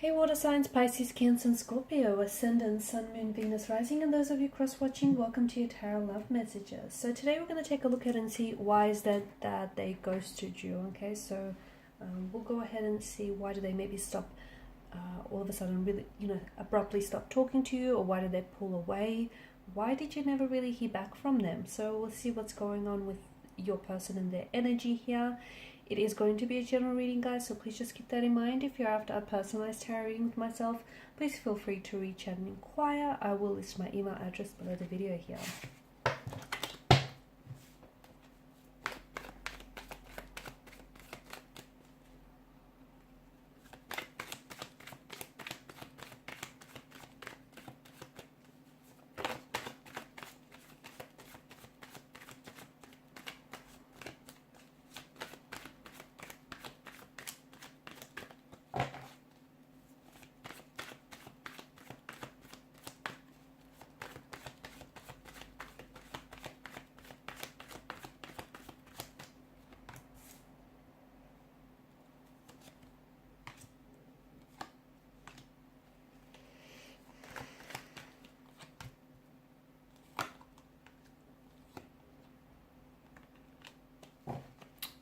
Hey water signs, Pisces, Cancer and Scorpio, Ascendant, Sun, Moon, Venus, Rising, and those of you cross-watching, welcome to your Tarot Love Messages. So today we're going to take a look at and see why is that they ghosted you, okay? So we'll go ahead and see why do they maybe stop all of a sudden really, abruptly stop talking to you, or why did they pull away? Why did you never really hear back from them? So we'll see what's going on with your person and their energy here. It is going to be a general reading, guys, so please just keep that in mind. If you're after a personalized tarot reading with myself, please feel free to reach out and inquire. I will list my email address below the video here.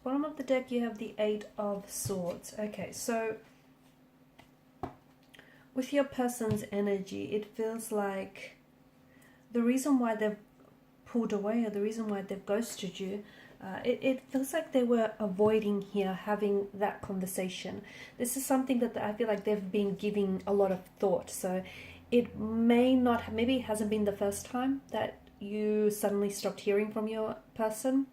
Bottom of the deck, you have the Eight of Swords. Okay, so with your person's energy, it feels like the reason why they've pulled away, or the reason why they've ghosted you, it feels like they were avoiding here having that conversation. This is something that I feel like they've been giving a lot of thought. So it may not, maybe it hasn't been the first time that you suddenly stopped hearing from your person,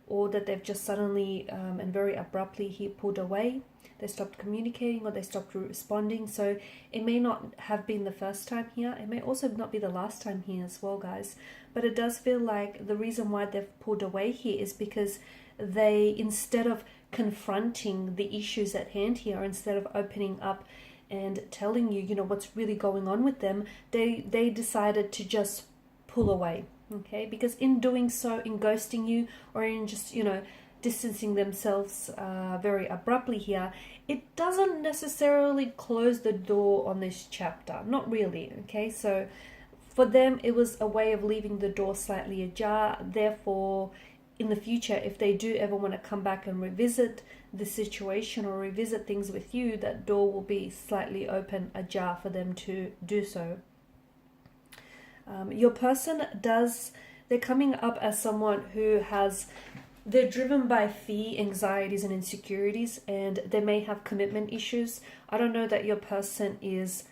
or that they've just suddenly and very abruptly pulled away. They stopped communicating, or they stopped responding. So it may not have been the first time here. It may also not be the last time here as well, guys. But it does feel like the reason why they've pulled away here is because they, instead of confronting the issues at hand here, instead of opening up and telling you, what's really going on with them, they decided to just pull away. Okay, because in doing so, in ghosting you, or in just, distancing themselves very abruptly here, it doesn't necessarily close the door on this chapter. Not really, okay? So for them, it was a way of leaving the door slightly ajar. Therefore, in the future, if they do ever want to come back and revisit the situation or revisit things with you, that door will be slightly open, ajar for them to do so. Your person they're coming up as someone who they're driven by fear, anxieties, and insecurities, and they may have commitment issues. I don't know that your person is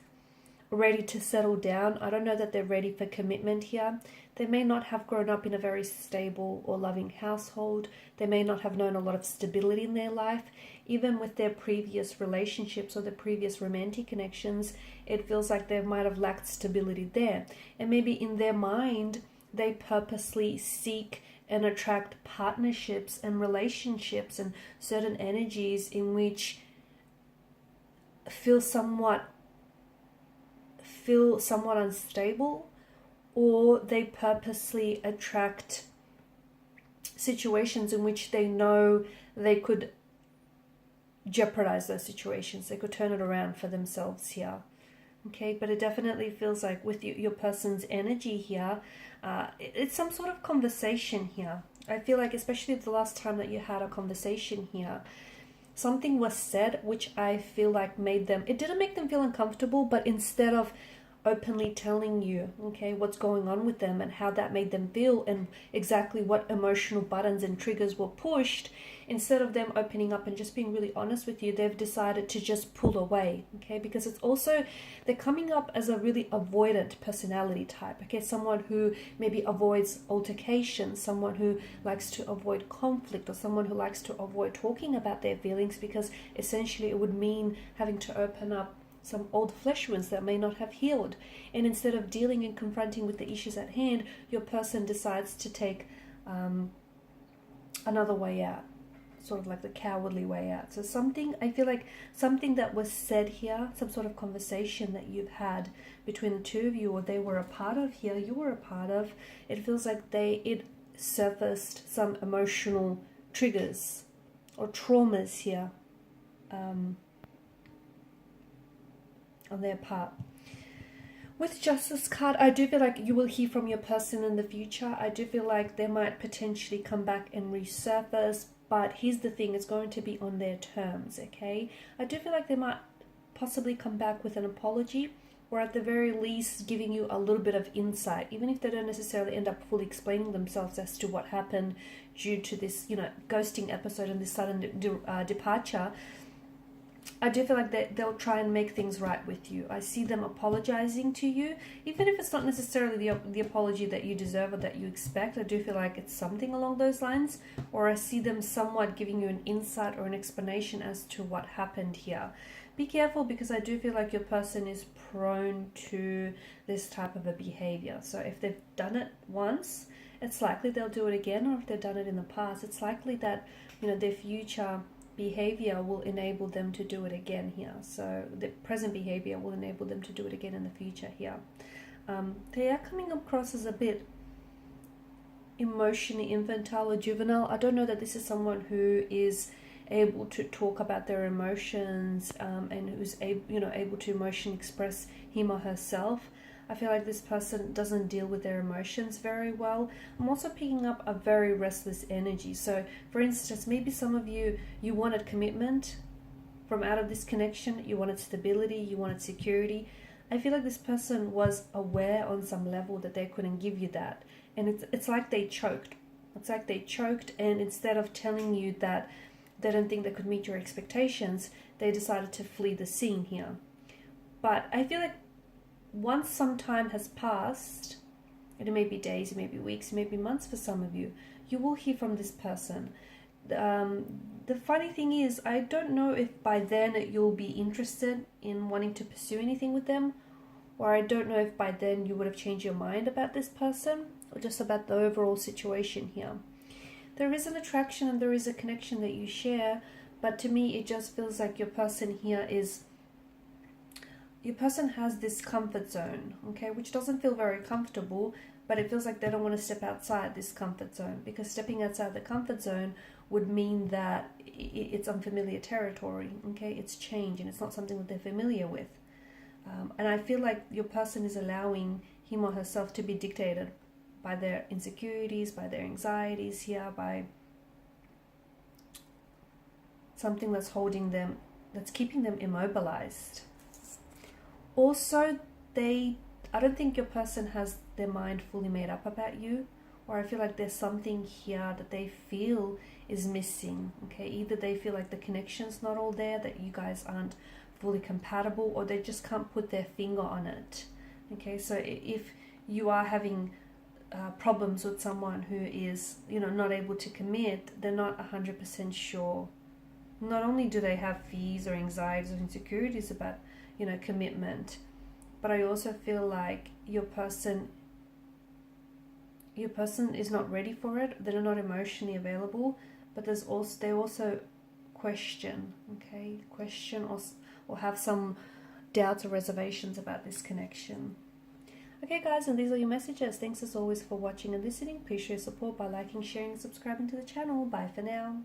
ready to settle down. I don't know that they're ready for commitment here. They may not have grown up in a very stable or loving household. They may not have known a lot of stability in their life. Even with their previous relationships or their previous romantic connections, it feels like they might have lacked stability there. And maybe in their mind, they purposely seek and attract partnerships and relationships and certain energies in which feel somewhat unstable, or they purposely attract situations in which they know they could jeopardize those situations. They could turn it around for themselves here. Okay, but it definitely feels like with your person's energy here, it's some sort of conversation here. I feel like, especially the last time that you had a conversation here, something was said which I feel like it didn't make them feel uncomfortable, but instead of openly telling you, okay, what's going on with them and how that made them feel and exactly what emotional buttons and triggers were pushed, instead of them opening up and just being really honest with you, they've decided to just pull away, okay? Because it's also, they're coming up as a really avoidant personality type, okay? Someone who maybe avoids altercations, someone who likes to avoid conflict, or someone who likes to avoid talking about their feelings, because essentially it would mean having to open up some old flesh wounds that may not have healed. And instead of dealing and confronting with the issues at hand, your person decides to take another way out, sort of like the cowardly way out. So I feel like something that was said here, some sort of conversation that you've had between the two of you, or they were a part of here, you were a part of, it feels like it surfaced some emotional triggers or traumas here. on their part. With Justice card, I do feel like you will hear from your person in the future. I do feel like they might potentially come back and resurface, but here's the thing, it's going to be on their terms, okay? I do feel like they might possibly come back with an apology, or at the very least giving you a little bit of insight, even if they don't necessarily end up fully explaining themselves as to what happened due to this, you know, ghosting episode and this sudden departure. I do feel like they'll try and make things right with you. I see them apologizing to you, even if it's not necessarily the apology that you deserve or that you expect. I do feel like it's something along those lines, or I see them somewhat giving you an insight or an explanation as to what happened here. Be careful, because I do feel like your person is prone to this type of a behavior. So if they've done it once, it's likely they'll do it again, or if they've done it in the past, it's likely that, you know, their future behavior will enable them to do it again here. So the present behavior will enable them to do it again in the future here. They are coming across as a bit emotionally infantile or juvenile. I don't know that this is someone who is able to talk about their emotions and who's able to emotionally express him or herself. I feel like this person doesn't deal with their emotions very well. I'm also picking up a very restless energy. So, for instance, maybe some of you wanted commitment from out of this connection. You wanted stability. You wanted security. I feel like this person was aware on some level that they couldn't give you that. And it's like they choked. It's like they choked, and instead of telling you that they don't think they could meet your expectations, they decided to flee the scene here. But I feel like once some time has passed, it may be days, it may be weeks, it may be months for some of you, you will hear from this person. The funny thing is, I don't know if by then you'll be interested in wanting to pursue anything with them, or I don't know if by then you would have changed your mind about this person, or just about the overall situation here. There is an attraction and there is a connection that you share, but to me it just feels like your person here has this comfort zone, okay, which doesn't feel very comfortable, but it feels like they don't want to step outside this comfort zone, because stepping outside the comfort zone would mean that it's unfamiliar territory, okay, it's change, and it's not something that they're familiar with. And I feel like your person is allowing him or herself to be dictated by their insecurities, by their anxieties here, by something that's holding them, that's keeping them immobilized. Also, I don't think your person has their mind fully made up about you, or I feel like there's something here that they feel is missing, okay? Either they feel like the connection's not all there, that you guys aren't fully compatible, or they just can't put their finger on it, okay? So if you are having problems with someone who is, not able to commit, they're not 100% sure. Not only do they have fears or anxieties or insecurities about commitment, but I also feel like your person is not ready for it. They're not emotionally available, but they also question or have some doubts or reservations about this connection. Okay guys, and these are your messages. Thanks as always for watching and listening. Please show your support by liking, sharing and subscribing to the channel. Bye for now.